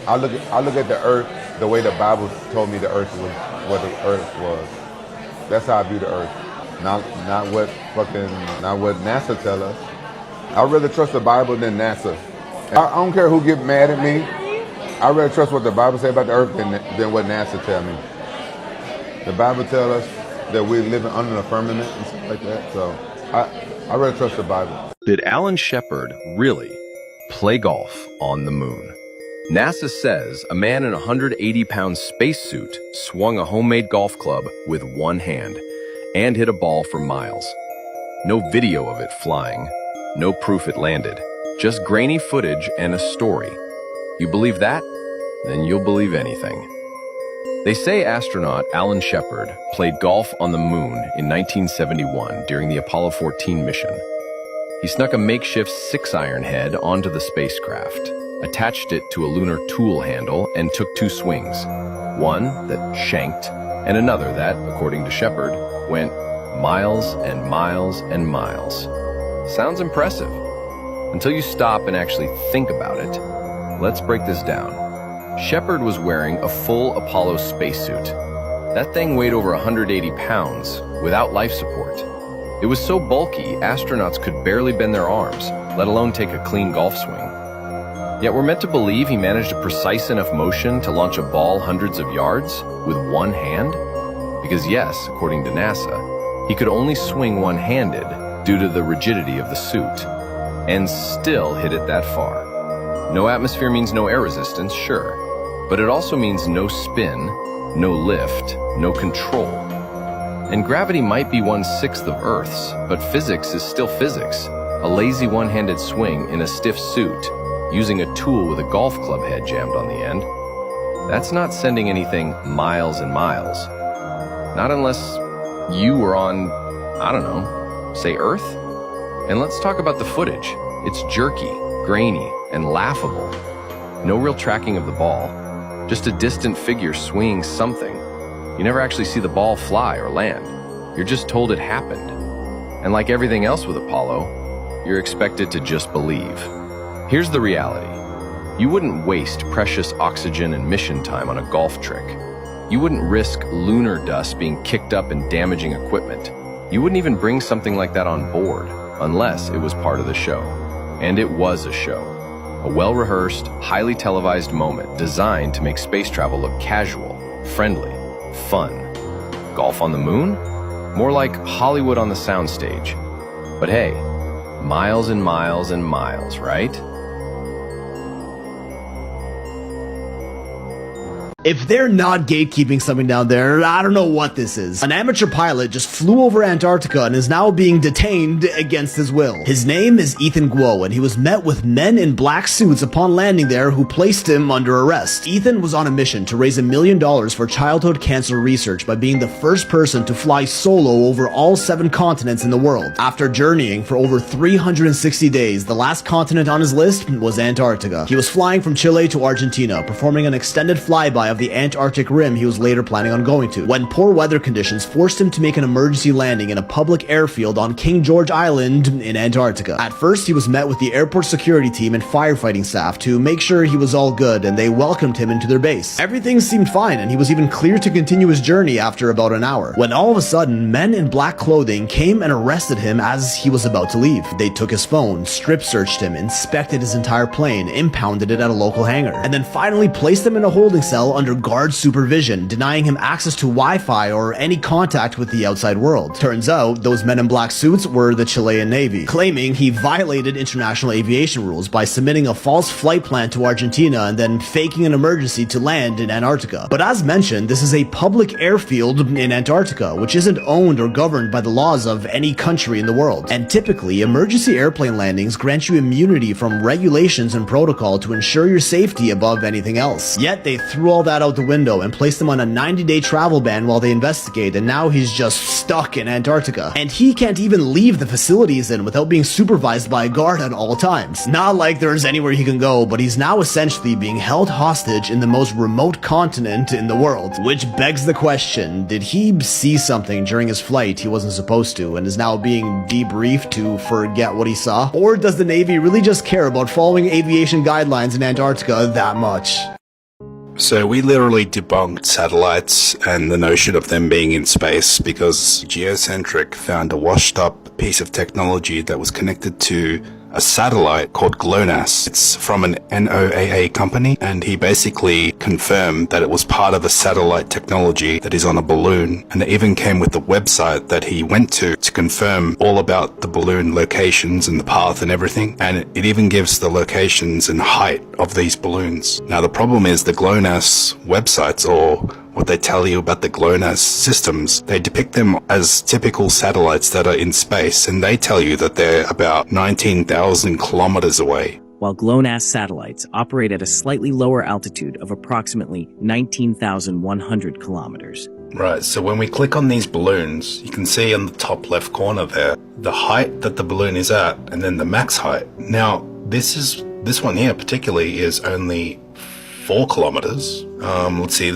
I look at the earth the way the Bible told me the earth was, what the earth was. That's how I view the earth. Not what NASA tell us. I'd rather trust the Bible than NASA. I don't care who get mad at me. I'd rather trust what the Bible say about the earth than what NASA tell me. The Bible tells us that we're living under the firmament and stuff like that. So I'd rather trust the Bible. Did Alan Shepard really play golf on the moon? NASA says a man in a 180-pound spacesuit swung a homemade golf club with one hand and hit a ball for miles. No video of it flying, no proof it landed, just grainy footage and a story. You believe that? Then you'll believe anything. They say astronaut Alan Shepard played golf on the moon in 1971 during the Apollo 14 mission. He snuck a makeshift 6-iron head onto the spacecraft, attached it to a lunar tool handle, and took 2 swings. One that shanked, and another that, according to Shepard, went miles and miles and miles. Sounds impressive. Until you stop and actually think about it. Let's break this down. Shepard was wearing a full Apollo spacesuit. That thing weighed over 180 pounds, without life support. It was so bulky, astronauts could barely bend their arms, let alone take a clean golf swing. Yet we're meant to believe he managed a precise enough motion to launch a ball hundreds of yards with one hand? Because yes, according to NASA, he could only swing one-handed due to the rigidity of the suit, and still hit it that far. No atmosphere means no air resistance, sure, but it also means no spin, no lift, no control. And gravity might be 1/6 of Earth's, but physics is still physics. A lazy one-handed swing in a stiff suit, using a tool with a golf club head jammed on the end. That's not sending anything miles and miles. Not unless you were on, I don't know, say Earth? And let's talk about the footage. It's jerky, grainy, and laughable. No real tracking of the ball, just a distant figure swinging something. You never actually see the ball fly or land. You're just told it happened. And like everything else with Apollo, you're expected to just believe. Here's the reality. You wouldn't waste precious oxygen and mission time on a golf trick. You wouldn't risk lunar dust being kicked up and damaging equipment. You wouldn't even bring something like that on board, unless it was part of the show. And it was a show. A well-rehearsed, highly televised moment designed to make space travel look casual, friendly, fun. Golf on the moon? More like Hollywood on the soundstage. But hey, miles and miles and miles, right? If they're not gatekeeping something down there, I don't know what this is. An amateur pilot just flew over Antarctica and is now being detained against his will. His name is Ethan Guo, and he was met with men in black suits upon landing there who placed him under arrest. Ethan was on a mission to raise $1 million for childhood cancer research by being the first person to fly solo over all 7 continents in the world. After journeying for over 360 days, the last continent on his list was Antarctica. He was flying from Chile to Argentina, performing an extended flyby of the Antarctic rim he was later planning on going to, when poor weather conditions forced him to make an emergency landing in a public airfield on King George Island in Antarctica. At first, he was met with the airport security team and firefighting staff to make sure he was all good, and they welcomed him into their base. Everything seemed fine, and he was even clear to continue his journey after about an hour, when all of a sudden, men in black clothing came and arrested him as he was about to leave. They took his phone, strip searched him, inspected his entire plane, impounded it at a local hangar, and then finally placed him in a holding cell under guard supervision, denying him access to Wi-Fi or any contact with the outside world. Turns out, those men in black suits were the Chilean Navy, claiming he violated international aviation rules by submitting a false flight plan to Argentina and then faking an emergency to land in Antarctica. But as mentioned, this is a public airfield in Antarctica, which isn't owned or governed by the laws of any country in the world. And typically, emergency airplane landings grant you immunity from regulations and protocol to ensure your safety above anything else. Yet they threw all that out the window and placed him on a 90-day travel ban while they investigate, and now he's just stuck in Antarctica. And he can't even leave the facility he's in without being supervised by a guard at all times. Not like there's anywhere he can go, but he's now essentially being held hostage in the most remote continent in the world. Which begs the question, did he see something during his flight he wasn't supposed to and is now being debriefed to forget what he saw? Or does the Navy really just care about following aviation guidelines in Antarctica that much? So we literally debunked satellites and the notion of them being in space because Geocentric found a washed up piece of technology that was connected to a satellite called GLONASS. It's from an NOAA company, and he basically confirmed that it was part of a satellite technology that is on a balloon, and it even came with the website that he went to confirm all about the balloon locations and the path and everything, and it even gives the locations and height of these balloons. Now the problem is the GLONASS websites, or what they tell you about the GLONASS systems, they depict them as typical satellites that are in space, and they tell you that they're about 19,000 kilometers away. While GLONASS satellites operate at a slightly lower altitude of approximately 19,100 kilometers. Right, so when we click on these balloons, you can see in the top left corner there, the height that the balloon is at, and then the max height. Now, this one here particularly is only 4 kilometers. Let's see,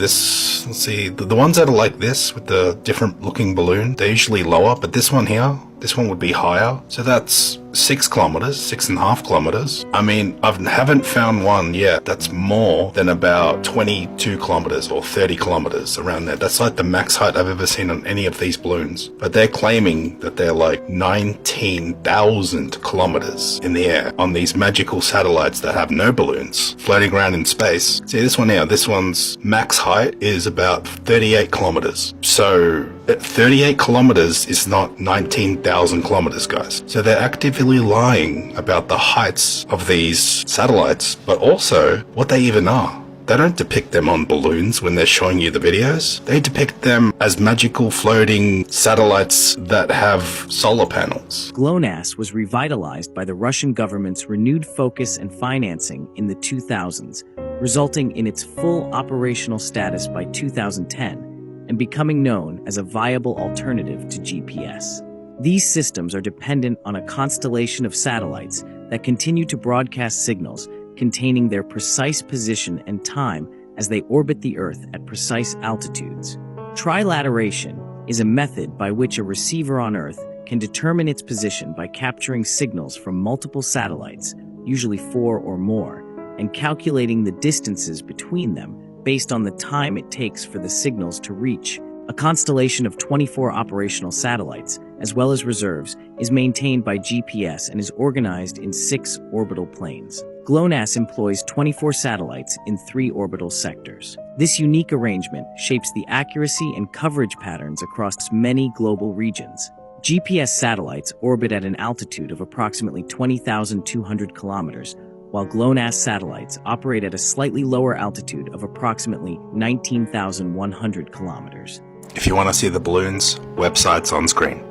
the ones that are like this with the different looking balloon, they're usually lower, but this one here, this one would be higher. So that's 6 kilometers, 6.5 kilometers. I mean, I haven't found one yet that's more than about 22 kilometers or 30 kilometers around there. That's like the max height I've ever seen on any of these balloons. But they're claiming that they're like 19,000 kilometers in the air on these magical satellites that have no balloons floating around in space. See this one here, this one's max height is about 38 kilometers. So 38 kilometers is not 19,000 kilometers, guys. So they're actively lying about the heights of these satellites, but also what they even are. They don't depict them on balloons when they're showing you the videos. They depict them as magical floating satellites that have solar panels. GLONASS was revitalized by the Russian government's renewed focus and financing in the 2000s, resulting in its full operational status by 2010 and becoming known as a viable alternative to GPS. These systems are dependent on a constellation of satellites that continue to broadcast signals containing their precise position and time as they orbit the Earth at precise altitudes. Trilateration is a method by which a receiver on Earth can determine its position by capturing signals from multiple satellites, usually 4 or more, and calculating the distances between them based on the time it takes for the signals to reach. A constellation of 24 operational satellites, as well as reserves, is maintained by GPS and is organized in 6 orbital planes. GLONASS employs 24 satellites in 3 orbital sectors. This unique arrangement shapes the accuracy and coverage patterns across many global regions. GPS satellites orbit at an altitude of approximately 20,200 kilometers, while GLONASS satellites operate at a slightly lower altitude of approximately 19,100 kilometers. If you want to see the balloons, website's on screen.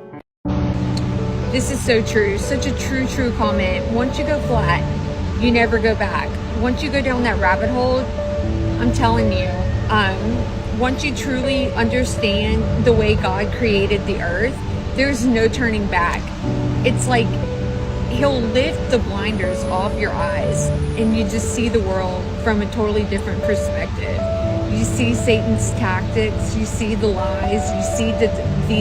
This is so true. Such a true comment. Once you go flat, you never go back. Once you go down that rabbit hole, I'm telling you, once you truly understand the way God created the earth, there's no turning back. It's like he'll lift the blinders off your eyes and you just see the world from a totally different perspective. You see Satan's tactics, you see the lies, you see the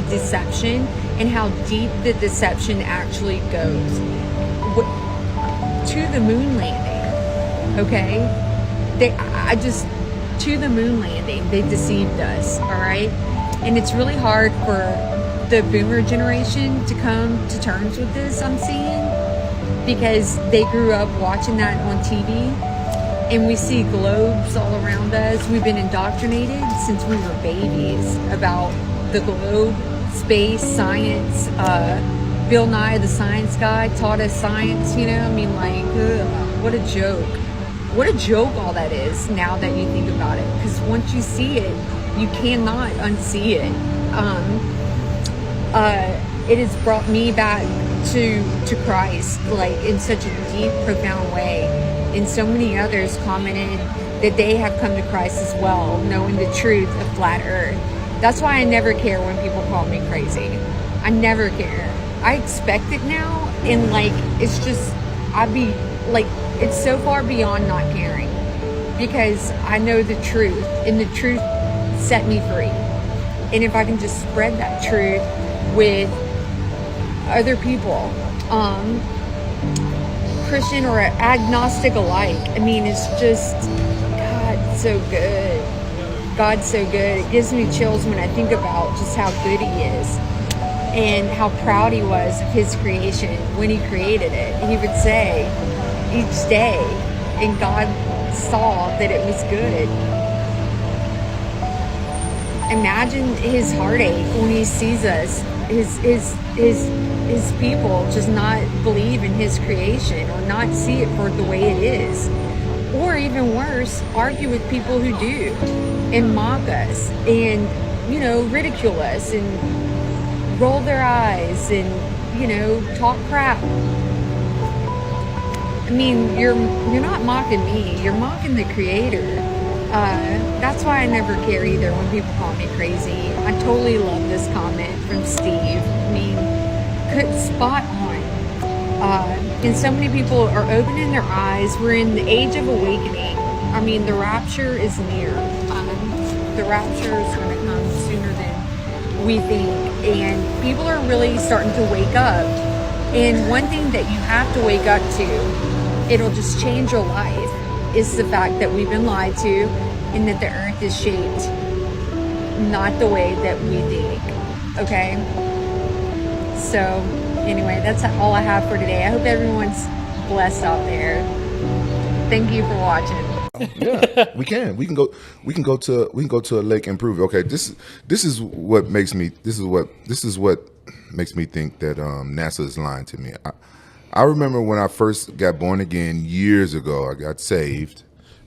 deception and how deep the deception actually goes. To the moon landing, okay? To the moon landing, they deceived us, all right? And it's really hard for the boomer generation to come to terms with this, I'm seeing, because they grew up watching that on TV, and we see globes all around us. We've been indoctrinated since we were babies about the globe, space, science. Bill Nye, the science guy, taught us science, you know? I mean, like, ugh, what a joke. What a joke all that is now that you think about it. Because once you see it, you cannot unsee it. It has brought me back to Christ, like, in such a deep, profound way. And so many others commented that they have come to Christ as well, knowing the truth of flat earth. That's why I never care when people call me crazy. I never care. I expect it now, and like, it's just, it's so far beyond not caring, because I know the truth, and the truth set me free. And if I can just spread that truth with other people, Christian or agnostic alike, I mean, it's just, God, so good. God's so good. It gives me chills when I think about just how good he is and how proud he was of his creation when he created it. He would say each day, and God saw that it was good. Imagine his heartache when he sees us, his people just not believe in his creation or not see it for the way it is. Or even worse, argue with people who do and mock us and, ridicule us and roll their eyes and, talk crap. I mean, you're not mocking me, you're mocking the Creator. That's why I never care either when people call me crazy. I totally love this comment from Steve. I mean, spot on. And so many people are opening their eyes. We're in the age of awakening. I mean, the rapture is near. The rapture is going to come sooner than we think. And people are really starting to wake up. And one thing that you have to wake up to, it'll just change your life, is the fact that we've been lied to and that the earth is shaped not the way that we think. Okay? So, anyway, that's all I have for today. I hope everyone's blessed out there. Thank you for watching. Yeah, we can. We can go to a lake and prove it. Okay, this is what makes me think that NASA is lying to me. I remember when I first got born again years ago. I got saved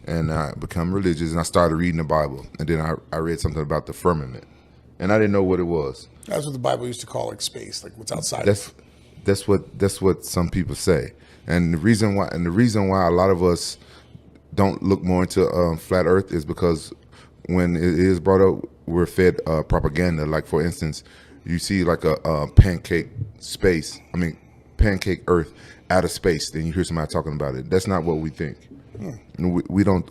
and I become religious and I started reading the Bible, and then I read something about the firmament, and I didn't know what it was. That's what the Bible used to call like space, like what's outside. That's what some people say, and the reason why a lot of us don't look more into flat Earth is because when it is brought up, we're fed propaganda. Like for instance, you see like a pancake Earth out of space, then you hear somebody talking about it. That's not what we think. We don't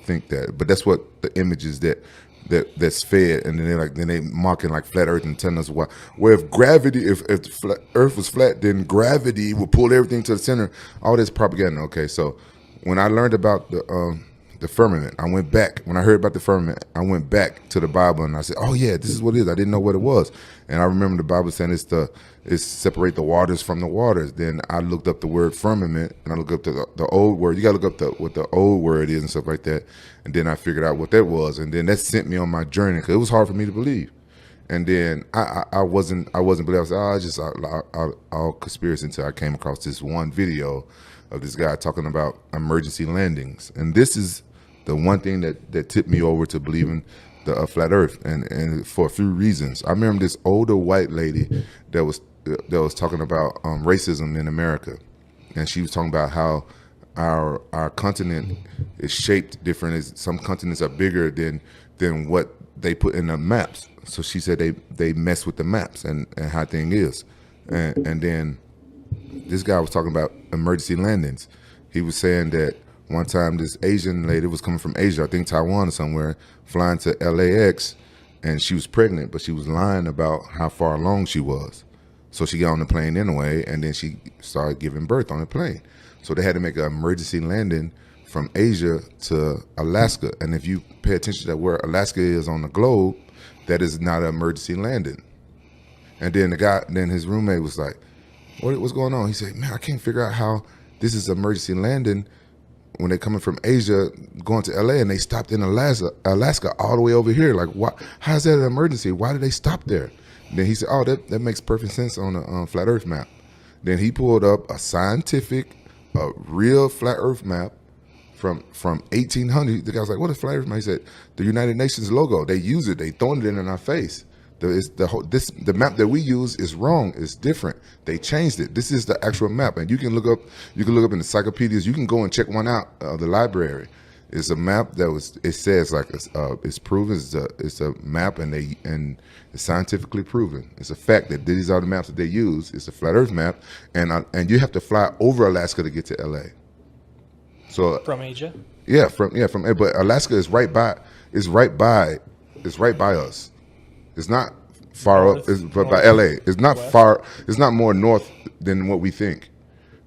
think that, but that's what the image is that's fed, and then they mocking like flat Earth and telling us why. Well, if the Earth was flat, then gravity would pull everything to the center. All this propaganda. Okay, so when I learned about the firmament, I went back. When I heard about the firmament, I went back to the Bible and I said, "Oh yeah, this is what it is." I didn't know what it was, and I remember the Bible saying it's separate the waters from the waters. Then I looked up the word firmament, and I looked up the old word. You got to look up what the old word is and stuff like that. And then I figured out what that was, and then that sent me on my journey because it was hard for me to believe. And then I wasn't believing. I was it's just all conspiracy until I came across this one video of this guy talking about emergency landings, and this is the one thing that tipped me over to believing the flat Earth, and for a few reasons. I remember this older white lady that was talking about racism in America, and she was talking about how our continent is shaped different. Some continents are bigger than what they put in the maps. So she said they mess with the maps and how thing is, and then this guy was talking about emergency landings. He was saying that one time this Asian lady was coming from Asia, I think Taiwan or somewhere, flying to LAX, and she was pregnant, but she was lying about how far along she was. So she got on the plane anyway, and then she started giving birth on the plane. So they had to make an emergency landing from Asia to Alaska. And if you pay attention to where Alaska is on the globe, that is not an emergency landing. And then his roommate was like, what's going on? He said, man, I can't figure out how this is emergency landing when they're coming from Asia going to LA, and they stopped in Alaska all the way over here. Like, why? How's that an emergency? Why did they stop there? And then he said, oh, that makes perfect sense on a flat Earth map. Then he pulled up a scientific, real flat Earth map from 1800. The guy was like, what is flat Earth map? He said, the United Nations logo. They use it. They throwing it in our face. The map that we use is wrong. It's different. They changed it. This is the actual map, and you can look up in the encyclopedias. You can go and check one out of the library. It's a map it says like it's proven. It's a map, and it's scientifically proven. It's a fact that these are the maps that they use. It's a flat Earth map, and you have to fly over Alaska to get to LA. So from Asia. Yeah, but Alaska is right by. It's right by us. It's not far up, but by LA. It's not west. Far. It's not more north than what we think.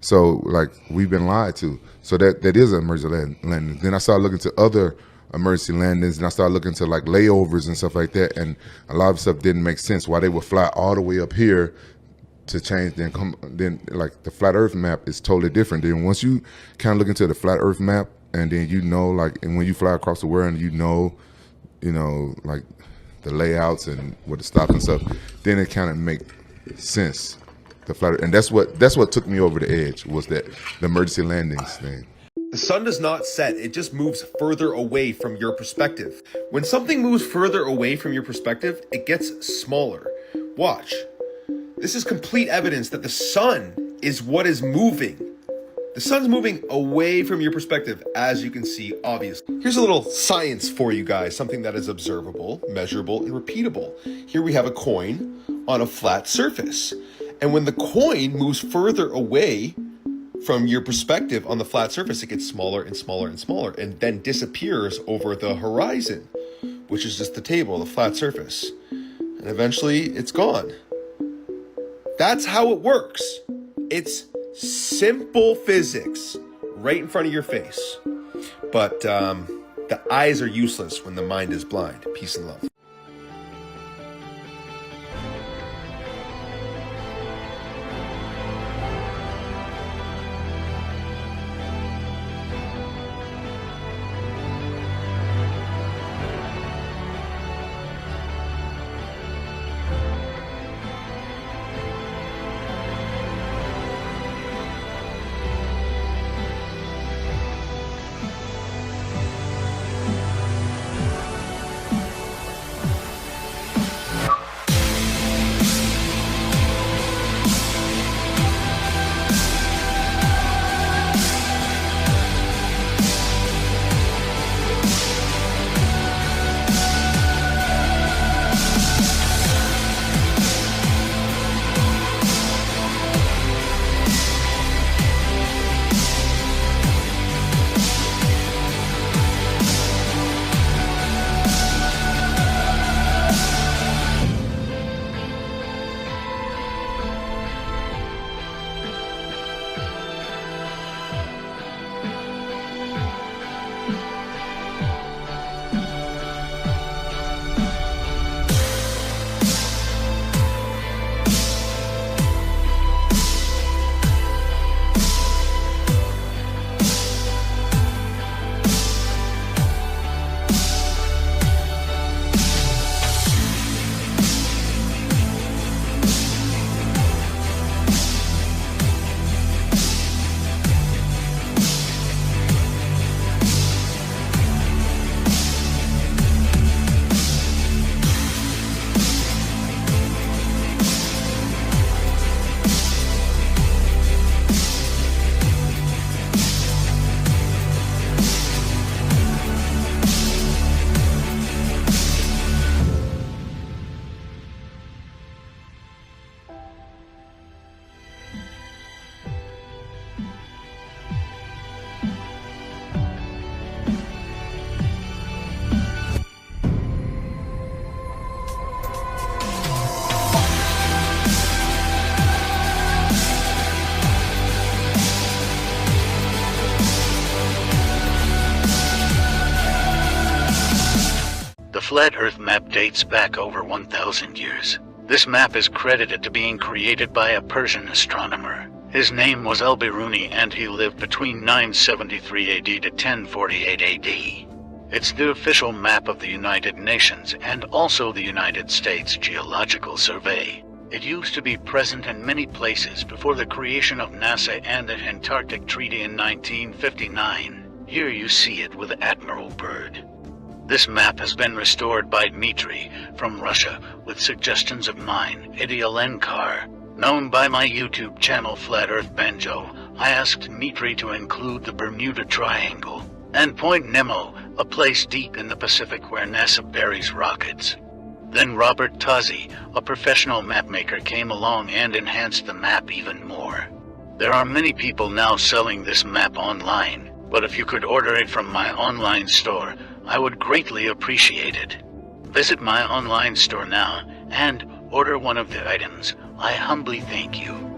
So like we've been lied to. So that is an emergency landing. Then I started looking to other emergency landings, and I started looking into like layovers and stuff like that, and a lot of stuff didn't make sense. Why they would fly all the way up here to change, then like the flat Earth map is totally different. Then once you kind of look into the flat Earth map, and then and when you fly across the world, and like the layouts and where to stop and stuff, then it kind of make sense. The flat Earth, and that's what took me over the edge, was that the emergency landings thing. The sun does not set, it just moves further away from your perspective. When something moves further away from your perspective, it gets smaller. Watch. This is complete evidence that the sun is what is moving. The sun's moving away from your perspective, as you can see, obviously. Here's a little science for you guys, something that is observable, measurable, and repeatable. Here we have a coin on a flat surface. And when the coin moves further away from your perspective on the flat surface, it gets smaller and smaller and smaller, and then disappears over the horizon, which is just the table, the flat surface. And eventually it's gone. That's how it works. It's simple physics right in front of your face. But the eyes are useless when the mind is blind. Peace and love. The flat Earth map dates back over 1,000 years. This map is credited to being created by a Persian astronomer. His name was Al-Biruni, and he lived between 973 AD to 1048 AD. It's the official map of the United Nations and also the United States Geological Survey. It used to be present in many places before the creation of NASA and the Antarctic Treaty in 1959. Here you see it with Admiral Byrd. This map has been restored by Dmitry from Russia with suggestions of mine, Eddie Alenkar. Known by my YouTube channel Flat Earth Banjo, I asked Dmitry to include the Bermuda Triangle and Point Nemo, a place deep in the Pacific where NASA buries rockets. Then Robert Tozzi, a professional mapmaker, came along and enhanced the map even more. There are many people now selling this map online, but if you could order it from my online store, I would greatly appreciate it. Visit my online store now and order one of the items. I humbly thank you.